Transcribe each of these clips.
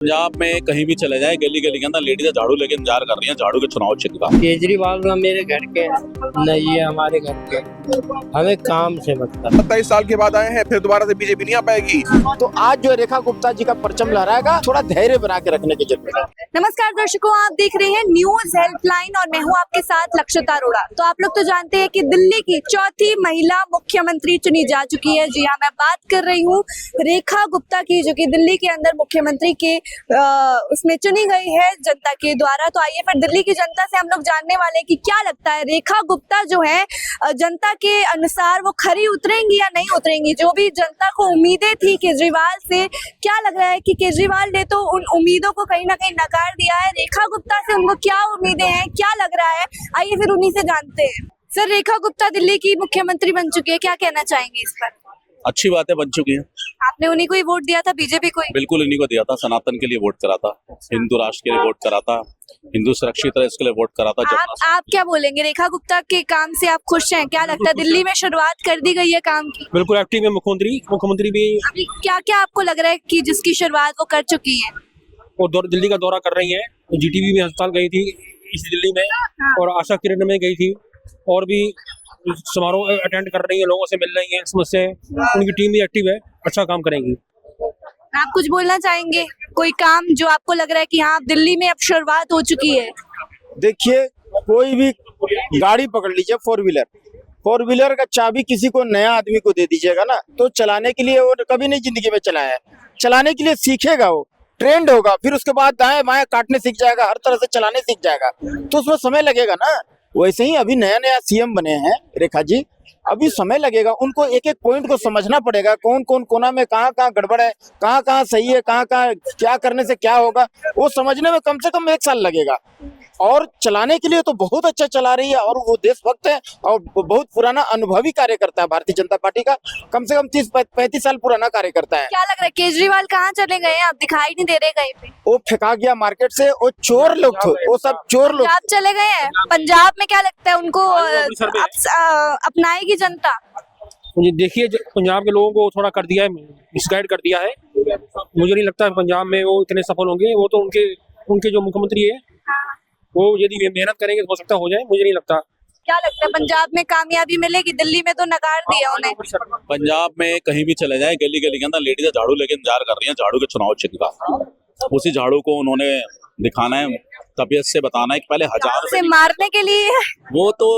पंजाब में कहीं भी चले जाए गली गली के अंदर लेडीज झाड़ू लेके इंतजार कर रही हैं झाड़ू के चुनाव चिन्ह का। केजरीवाल ना मेरे घर के न ये हमारे घर के, हमें काम से मतलब। 27 साल के बाद आए हैं, फिर दोबारा से बीजेपी नहीं आ पाएगी। तो आज जो रेखा गुप्ता जी का परचम लहराएगा, थोड़ा धैर्य बना के रखने की जरूरत है। नमस्कार दर्शकों, आप देख रहे हैं न्यूज हेल्पलाइन और मैं हूं आपके साथ लक्षिता अरोड़ा। तो आप लोग तो जानते हैं कि दिल्ली की चौथी महिला मुख्यमंत्री चुनी जा चुकी है। जी हाँ, मैं बात कर रही हूं रेखा गुप्ता की, जो कि दिल्ली के अंदर मुख्यमंत्री के उसमें चुनी गई है जनता के द्वारा। तो आइए फिर दिल्ली की जनता से हम लोग जानने वाले हैं कि क्या लगता है रेखा गुप्ता जो है जनता के अनुसार वो खरी उतरेंगी या नहीं उतरेंगी। जो भी जनता को उम्मीदें थी केजरीवाल से, क्या लग रहा है कि केजरीवाल ने तो उन उम्मीदों को कहीं ना कहीं नकार दिया है। रेखा गुप्ता से उनको क्या उम्मीदें हैं, क्या लग रहा है, आइए फिर उन्हीं से जानते हैं। सर, रेखा गुप्ता दिल्ली की मुख्यमंत्री बन चुकी है, क्या कहना चाहेंगे इस पर? अच्छी बातें बन चुकी हैं। आपने उन्हीं को ही वोट दिया था, बीजेपी को ही? बिल्कुल इन्हीं को दिया था, सनातन के लिए वोट करा था, हिंदू राष्ट्र के लिए वोट करा था, हिंदू सुरक्षित रहे इसके लिए वोट करा था। आप क्या बोलेंगे, रेखा गुप्ता के काम से आप खुश हैं? क्या लगता है दिल्ली में शुरुआत कर दी गई है काम की? बिल्कुल एक्टिव है मुख्यमंत्री भी। अभी क्या क्या आपको लग रहा है कि जिसकी शुरुआत वो कर चुकी है? वो दिल्ली का दौरा कर रही है, जीटीबी में अस्पताल गई थी इस दिल्ली में, और आशा किरण में गई थी, और भी समारोह अटेंड कर रही है, लोगों से मिल रही है, समस्या उनकी टीम भी एक्टिव है, अच्छा काम करेंगी। आप कुछ बोलना चाहेंगे, कोई काम जो आपको लग रहा है कि हाँ दिल्ली में अब शुरुआत हो चुकी है? देखिए, कोई भी गाड़ी पकड़ लीजिए, फोर व्हीलर का चाबी किसी को नया आदमी को दे दीजिएगा ना, तो चलाने के लिए वो कभी नहीं जिंदगी में चलाया है, चलाने के लिए सीखेगा, वो ट्रेंड होगा, फिर उसके बाद दाएं बाएं काटने सीख जाएगा, हर तरह से चलाने सीख जाएगा, तो उसमें समय लगेगा ना। वैसे ही अभी नया नया सीएम बने हैं रेखा जी, अभी समय लगेगा, उनको एक एक पॉइंट को समझना पड़ेगा, कौन कौन कोना में कहाँ कहाँ गड़बड़ है, कहाँ कहाँ सही है, कहाँ कहाँ क्या करने से क्या होगा, वो समझने में कम से कम 1 साल लगेगा। और चलाने के लिए तो बहुत अच्छा चला रही है, और वो देशभक्त है और बहुत पुराना अनुभवी कार्यकर्ता है भारतीय जनता पार्टी का, कम से कम 30-35 साल पुराना कार्यकर्ता है। क्या लग रहा है केजरीवाल कहाँ चले गए हैं? आप दिखाई नहीं दे रहे कहीं पे। वो फेंका गया मार्केट से, वो चोर लोग थे, वो सब चोर लोग। आप चले गए हैं पंजाब में, क्या लगता है उनको अपनाएगी जनता? देखिए, पंजाब के लोगों को थोड़ा कर दिया है, मिसगाइड कर दिया है। मुझे नहीं लगता पंजाब में वो इतने सफल होंगे। वो तो उनके जो मुख्यमंत्री है, वो यदि मेहनत करेंगे तो हो सकता हो जाए, मुझे नहीं लगता। क्या लगता है पंजाब में कामयाबी मिलेगी? दिल्ली में तो नकार दिया उन्हें। पंजाब में कहीं भी चले जाए गली गली के अंदर लेडीज झाड़ू लेके इंतजार कर रही हैं झाड़ू के चुनाव चिन्ह का। उसी झाड़ू को उन्होंने दिखाना है, तबीयत से बताना है कि पहले 1000 से मारने के लिए वो तो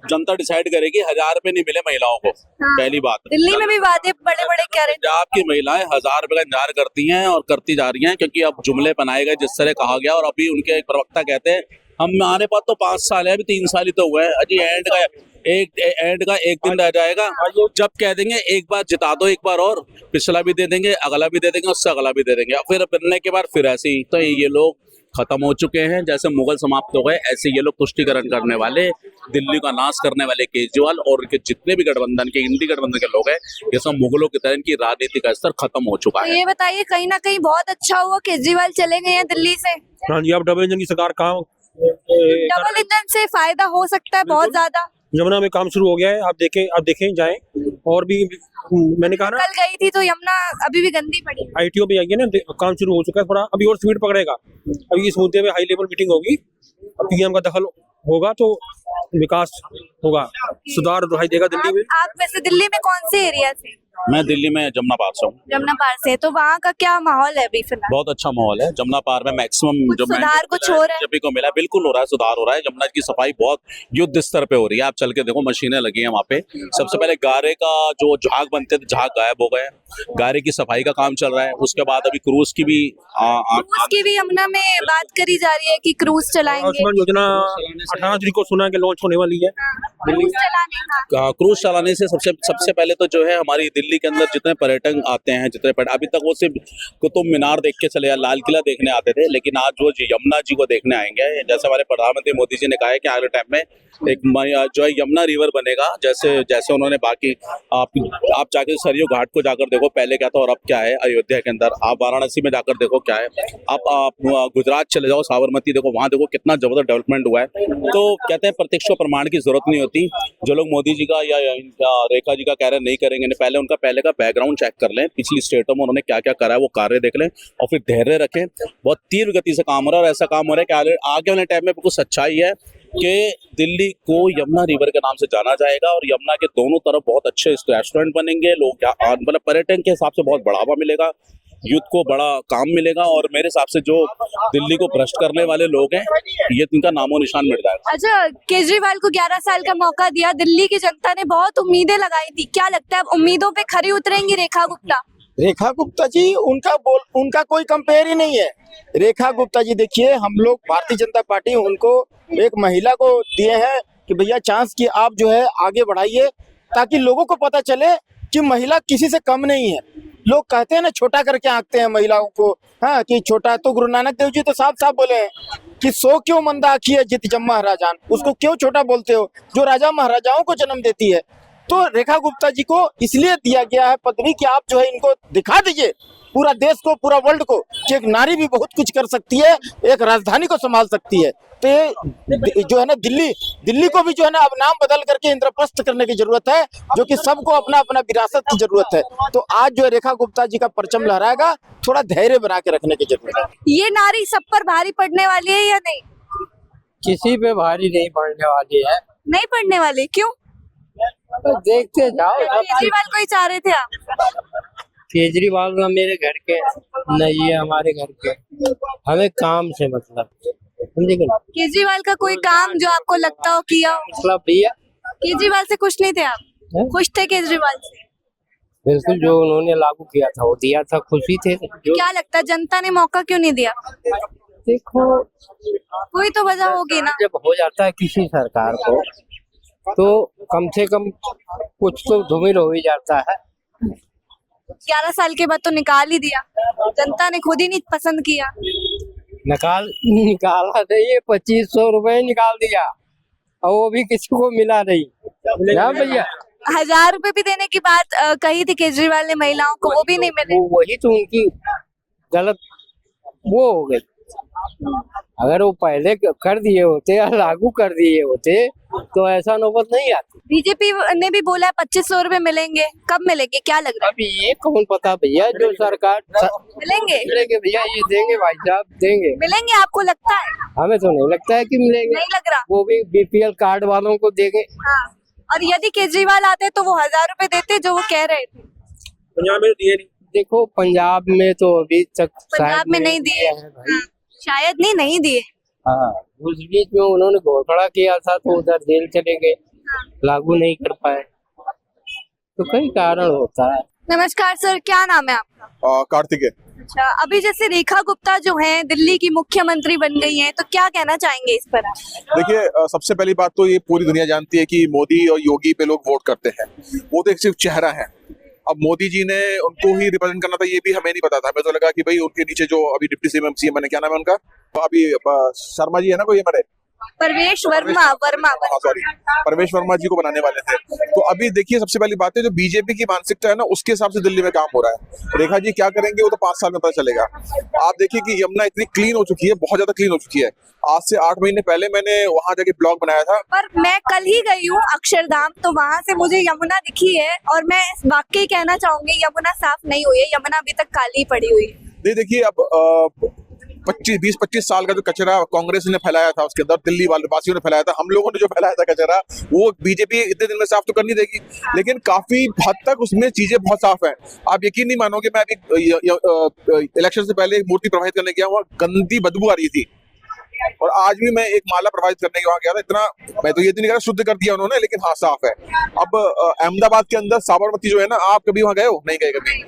जनता डिसाइड करेगी। 1000 रुपए नहीं मिले महिलाओं को, पहली बात। दिल्ली में भी वादे बड़े बड़े कह रहे हैं। पंजाब की महिलाएं 1000 रुपए का इंतजार करती हैं और करती जा रही हैं, क्योंकि अब जुमले बनाए गए जिस तरह कहा गया। और अभी उनके एक प्रवक्ता कहते हैं हमारे पास तो 5 साल है, अभी 3 साल ही तो हुए हैं, अजी एंड का एक दिन रह जाएगा। जब कह देंगे एक बार जिता दो, एक बार और पिछला भी दे देंगे, अगला भी दे देंगे, उससे अगला भी दे देंगे, और फिर बनने के बाद फिर ऐसे ही। तो ये लोग खत्म हो चुके हैं, जैसे मुगल समाप्त हो गए, ऐसे ये लोग तुष्टिकरण करने वाले, दिल्ली का नाश करने वाले केजरीवाल और उनके जितने भी गठबंधन के, इंडी गठबंधन के लोग हैं, ये सब मुगलों की तरह इनकी राजनीति का स्तर खत्म हो चुका है। ये बताइए, कहीं ना कहीं बहुत अच्छा हुआ केजरीवाल चले गए हैं दिल्ली से। हाँ जी, अब डबल इंजन की सरकार कहाँ, डबल इंजन से फायदा हो सकता है बहुत ज्यादा। यमुना में काम शुरू हो गया है, आप देखें जाएं। और भी मैंने कहा ना, कल गई थी तो यमुना अभी भी गंदी पड़ी। आईटीओ पे जाइए ना, काम शुरू हो चुका है, थोड़ा अभी और स्पीड पकड़ेगा। अभी इस मुद्दे में हाई लेवल मीटिंग होगी, पीएम का दखल होगा तो विकास होगा, सुधार दिखाई देगा दिल्ली में। आप वैसे दिल्ली में कौन से एरिया से? मैं दिल्ली में जमुना पार से हूँ। जमुना पार से, तो वहाँ का क्या माहौल है अभी फिलहाल? बहुत अच्छा माहौल है जमुना पार में। मैक्सिमम जो सुधार कुछ हो रहा है? बीजेपी को मिला, बिल्कुल हो रहा है, सुधार हो रहा है। जमुना की सफाई बहुत युद्ध स्तर पे हो रही है। आप चल के देखो, मशीनें लगी हैं वहाँ पे। सबसे पहले गारे का जो झाग बनते थे, झाग गायब हो गए, गारे की सफाई का काम चल रहा है। उसके बाद अभी क्रूज की भी यमुना में बात करी जा रही है कि क्रूज चलाएंगे। योजना 18 तारीख को सुना के लॉन्च होने वाली है। क्रूज चलाने से सबसे पहले तो जो है हमारी दिल्ली के अंदर जितने पर्यटक आते हैं, अभी तक वो सिर्फ कुतुब मीनार देख के चले या लाल किला देखने आते थे, लेकिन आज वो यमुना जी को देखने आएंगे। जैसे हमारे प्रधानमंत्री मोदी जी ने कहा है कि आगे टाइम में एक जो है यमुना रिवर बनेगा, जैसे उन्होंने बाकी आप जाके सरयू घाट को जाकर देखो पहले क्या था और अब क्या है अयोध्या के अंदर। आप वाराणसी में जाकर देखो क्या है। आप गुजरात चले जाओ, साबरमती देखो, वहां देखो कितना जबरदस्त डेवलपमेंट हुआ है। तो कहते हैं प्रत्यक्ष को प्रमाण की जरूरत नहीं होती। जो लोग मोदी जी का या रेखा जी का कह रहे हैं नहीं करेंगे, पहले उनका पहले का बैकग्राउंड चेक कर लें, पिछली स्टेटों में उन्होंने क्या क्या करा है वो कार्य देख लें और फिर धैर्य रखें। बहुत तीव्र गति से काम हो रहा है और ऐसा काम हो रहा है कि आगे वाले टाइम में बिल्कुल सच्चाई है कि दिल्ली को यमुना रिवर के नाम से जाना जाएगा और यमुना के दोनों तरफ बहुत अच्छे रेस्टोरेंट बनेंगे, लोग मतलब पर्यटन के हिसाब से बहुत बढ़ावा मिलेगा, यूथ को बड़ा काम मिलेगा और मेरे हिसाब से जो दिल्ली को भ्रष्ट करने वाले लोग हैं ये इनका नामो निशान मिट जाएगा। अच्छा, केजरीवाल को 11 साल का मौका दिया, दिल्ली की जनता ने बहुत उम्मीदें लगाई थी, क्या लगता है अब उम्मीदों पे खरी उतरेंगी रेखा गुप्ता? रेखा गुप्ता जी उनका कोई कंपेयर ही नहीं है। रेखा गुप्ता जी देखिए, हम लोग भारतीय जनता पार्टी उनको एक महिला को दिए हैं कि भैया चांस की आप जो है आगे बढ़ाइए ताकि लोगों को पता चले कि महिला किसी से कम नहीं है। लोग कहते हैं ना छोटा करके आंकते हैं महिलाओं को, हाँ कि छोटा, तो गुरु नानक देव जी तो साफ साफ बोले हैं कि सो क्यों मंदा आखी है जित जम महाराजान, उसको क्यों छोटा बोलते हो जो राजा महाराजाओं को जन्म देती है। तो रेखा गुप्ता जी को इसलिए दिया गया है पदवी कि आप जो है इनको दिखा दीजिए पूरा देश को, पूरा वर्ल्ड को कि एक नारी भी बहुत कुछ कर सकती है, एक राजधानी को संभाल सकती है। तो ये जो है ना दिल्ली को भी जो है ना अब नाम बदल करके इंद्रप्रस्थ करने की जरूरत है, जो कि सबको अपना अपना विरासत की जरूरत है। तो आज जो है रेखा गुप्ता जी का परचम लहराएगा, थोड़ा धैर्य बना के रखने की जरूरत है। ये नारी सब पर भारी पड़ने वाली है या नहीं? किसी पे भारी नहीं पड़ने वाली है। नहीं पड़ने वाली, क्यों? तो देखते जाओ। केजरीवाल को ही चाह रहे थे आप? केजरीवाल ना मेरे घर के, न ये हमारे घर के, हमें काम से मतलब, समझे? केजरीवाल का कोई काम जो आपको लगता हो किया हो? मतलब भैया केजरीवाल से खुश नहीं थे आप? खुश थे केजरीवाल से? बिल्कुल, जो उन्होंने लागू किया था वो दिया था, खुशी थे। जो क्या लगता है जनता ने मौका क्यों नहीं दिया? देखो, कोई तो वजह होगी ना। जब हो जाता है किसी सरकार को तो कम से कम कुछ तो धूमिल हो ही जाता है। 11 साल के बाद तो निकाल ही दिया, जनता ने खुद ही नहीं पसंद किया। निकाला नहीं, 2500 रुपए निकाल दिया और वो भी किसी को मिला नहीं। क्या भैया, 1000 रुपए भी देने की बात कही थी केजरीवाल ने महिलाओं को, वो भी नहीं मिले। वही तो उनकी गलत वो हो गई। अगर वो पहले कर दिए होते या लागू कर दिए होते तो ऐसा नौबत नहीं आती। बीजेपी ने भी बोला 2500 रुपए मिलेंगे, कब मिलेंगे, क्या लग रहा है? अभी ये कौन पता भैया, जो सरकार मिलेंगे भैया, ये देंगे भाई साहब, देंगे। मिलेंगे, आपको लगता है? हमें तो नहीं लगता है कि मिलेंगे। नहीं लग रहा? वो भी बीपीएल कार्ड वालों को देंगे। हाँ। और यदि केजरीवाल आते तो वो 1000 रुपए देते जो वो कह रहे थे? पंजाब में दिए नहीं। देखो, पंजाब में तो अभी तक पंजाब में नहीं दिए, शायद नहीं दिए। हाँ, उस बीच में उन्होंने घोटाला किया था तो उधर जेल चले गए, लागू नहीं कर पाए, तो कई कारण होता है। नमस्कार सर, क्या नाम है आपका? कार्तिकेय। अच्छा, अभी जैसे रेखा गुप्ता जो है दिल्ली की मुख्यमंत्री बन गई हैं, तो क्या कहना चाहेंगे इस पर आप? देखिए, सबसे पहली बात तो ये पूरी दुनिया जानती है कि मोदी और योगी पे लोग वोट करते हैं, वो तो एक सिर्फ चेहरा है। अब मोदी जी ने उनको ही रिप्रेजेंट करना था, ये भी हमें नहीं पता था। हमें तो लगा कि भाई उनके नीचे जो अभी डिप्टी सीएम बने, क्या नाम है उनका, अभी शर्मा जी है ना कोई हमारे, परवेश वर्मा। हाँ सॉरी, परवेश वर्मा जी को बनाने वाले थे। तो अभी देखिए, सबसे पहली बात है जो बीजेपी की मानसिकता है ना, उसके हिसाब से दिल्ली में काम हो रहा है। रेखा जी क्या करेंगे वो तो 5 साल में पता चलेगा। आप देखिए कि यमुना इतनी क्लीन हो चुकी है, बहुत ज्यादा क्लीन हो चुकी है। आज से 8 महीने पहले मैंने वहां जाके ब्लॉग बनाया था। पर मैं कल ही गई हूँ अक्षरधाम, तो वहाँ से मुझे यमुना दिखी है और मैं वाकई कहना चाहूंगी यमुना साफ नहीं हुई है, यमुना अभी तक काली पड़ी हुई है। नहीं देखिए, अब 20-25 साल का जो कचरा कांग्रेस ने फैलाया था, उसके अंदर दिल्ली वासियों ने फैलाया था, हम लोगों ने जो फैलाया था कचरा, वो बीजेपी इतने दिन में साफ तो कर नहीं देगी, लेकिन काफी हद तक उसमें चीजें बहुत साफ हैं। आप यकीन नहीं मानोगे, मैं अभी इलेक्शन से पहले एक मूर्ति प्रवाहित करने गया, वहाँ गंदी बदबू आ रही थी, और आज भी मैं एक माला प्रवाहित करने के वहां गया था। इतना, मैं तो ये नहीं कह रहा शुद्ध कर दिया उन्होंने, लेकिन हाँ साफ है। अब अहमदाबाद के अंदर साबरमती जो है ना, आप कभी वहां गए हो? नहीं गए कभी।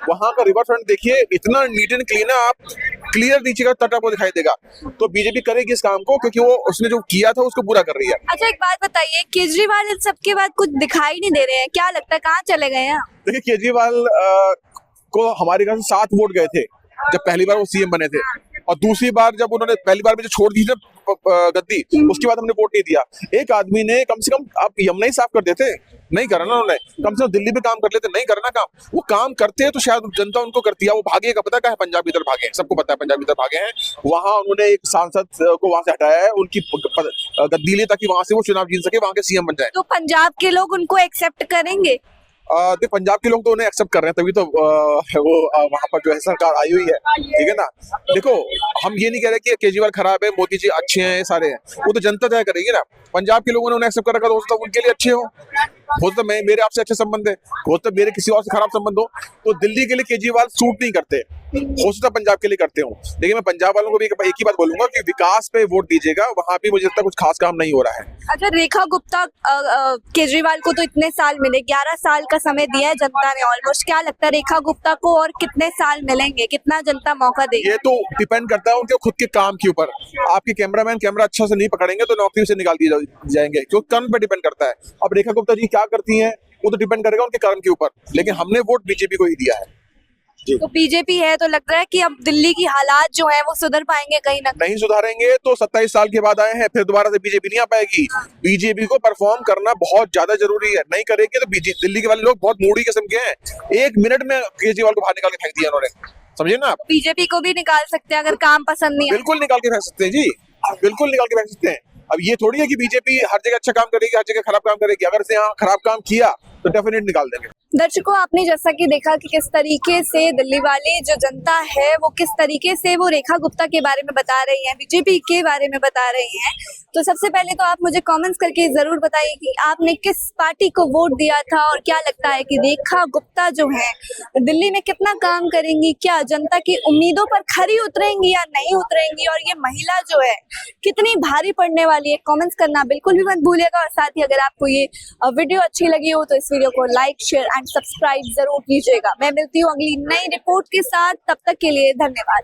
वहां का रिवर फ्रंट देखिए, इतना नीट एंड क्लीन है, आप क्लियर नीचे का तट आपको दिखाई देगा। तो बीजेपी करेगी इस काम को, क्योंकि वो उसने जो किया था उसको पूरा कर रही है। अच्छा, एक बात बताइए, केजरीवाल इन सबके बाद कुछ दिखाई नहीं दे रहे हैं, क्या लगता है कहाँ चले गए हैं? देखिए, केजरीवाल को हमारे घर से 7 वोट गए थे जब पहली बार वो सीएम बने थे, और दूसरी बार जब उन्होंने पहली बार में जो छोड़ दी थी गद्दी, उसके बाद हमने वोट नहीं दिया। एक आदमी ने कम से कम आप यमुना ही साफ कर देते, नहीं करा ना उन्होंने। कम से कम दिल्ली पे काम कर लेते, नहीं करना काम। वो काम करते हैं तो शायद जनता उनको करती है। वो भागे का पता क्या है, पंजाब की तरफ भागे हैं, सबको पता है पंजाब की तरफ भागे हैं। वहां उन्होंने एक सांसद को वहां से हटाया है, उनकी गद्दी ली ताकि वहां से वो चुनाव जीत सके, वहां के सीएम बन जाए। तो पंजाब के लोग उनको एक्सेप्ट करेंगे? देखो पंजाब के लोग तो उन्हें एक्सेप्ट कर रहे हैं, तभी तो वो वहां पर जो है सरकार आई हुई है, ठीक है ना। देखो हम ये नहीं कह रहे कि केजरीवाल खराब है, मोदी जी अच्छे हैं, सारे हैं, वो तो जनता तय करेगी ना। पंजाब के लोगों ने उन्हें एक्सेप्ट कर रखा, तो हो सकता है उनके लिए अच्छे हो सकता है मेरे आपसे अच्छे संबंध है, हो सकता है मेरे किसी और से खराब संबंध हो। तो दिल्ली के लिए केजरीवाल सूट नहीं करते, हो सकता है पंजाब के लिए करते हो। लेकिन मैं पंजाब वालों को भी एक ही बात बोलूंगा कि विकास पे वोट दीजिएगा, वहां भी मुझे लगता है कुछ खास काम नहीं हो रहा है। अच्छा, रेखा गुप्ता केजरीवाल को तो इतने साल मिले, 11 साल का समय दिया है जनता ने ऑलमोस्ट। क्या लगता है रेखा गुप्ता को और कितने साल मिलेंगे, कितना जनता मौका देगी? ये तो डिपेंड करता है उनके खुद के काम के ऊपर। आपके कैमरामैन कैमरा अच्छा से नहीं पकड़ेंगे तो नौकरी से निकाल दिए जाएंगे, क्योंकि कर्म पे डिपेंड करता है। अब रेखा गुप्ता जी क्या करती हैं वो तो डिपेंड करेगा उनके कर्म के ऊपर, लेकिन हमने वोट बीजेपी को ही दिया है। तो बीजेपी है तो लग रहा है कि अब दिल्ली की हालात जो है वो सुधर पाएंगे कहीं ना कहीं? नहीं सुधारेंगे तो 27 साल के बाद आए हैं, फिर दोबारा से बीजेपी नहीं आ पाएगी। बीजेपी को परफॉर्म करना बहुत ज्यादा जरूरी है, नहीं करेंगे तो दिल्ली के वाले लोग बहुत मूडी किस्म के हैं। 1 मिनट में केजरीवाल को बाहर निकाल के फेंक दिया उन्होंने, समझिए ना आप। बीजेपी को भी निकाल सकते हैं अगर काम पसंद नहीं आए। बिल्कुल निकाल के फेंक सकते हैं जी, बिल्कुल निकाल के फेंक सकते हैं। अब ये थोड़ी है कि बीजेपी हर जगह अच्छा काम करेगी, हर जगह खराब काम करेगी। अगर से यहाँ खराब काम किया तो डेफिनेट निकाल देंगे। दर्शकों, आपने जैसा कि देखा कि किस तरीके से दिल्ली वाली जो जनता है वो किस तरीके से वो रेखा गुप्ता के बारे में बता रही है, बीजेपी के बारे में बता रही हैं। तो सबसे पहले तो आप मुझे कमेंट्स करके जरूर बताइए कि आपने किस पार्टी को वोट दिया था और क्या लगता है कि रेखा गुप्ता जो है दिल्ली में कितना काम करेंगी, क्या जनता की उम्मीदों पर खरी उतरेंगी या नहीं उतरेंगी, और ये महिला जो है कितनी भारी पड़ने वाली है। कमेंट्स करना बिल्कुल भी मत भूलिएगा, और साथ ही अगर आपको ये वीडियो अच्छी लगी हो तो इस वीडियो को लाइक, शेयर एंड सब्सक्राइब जरूर कीजिएगा। मैं मिलती हूँ अगली नई रिपोर्ट के साथ, तब तक के लिए धन्यवाद।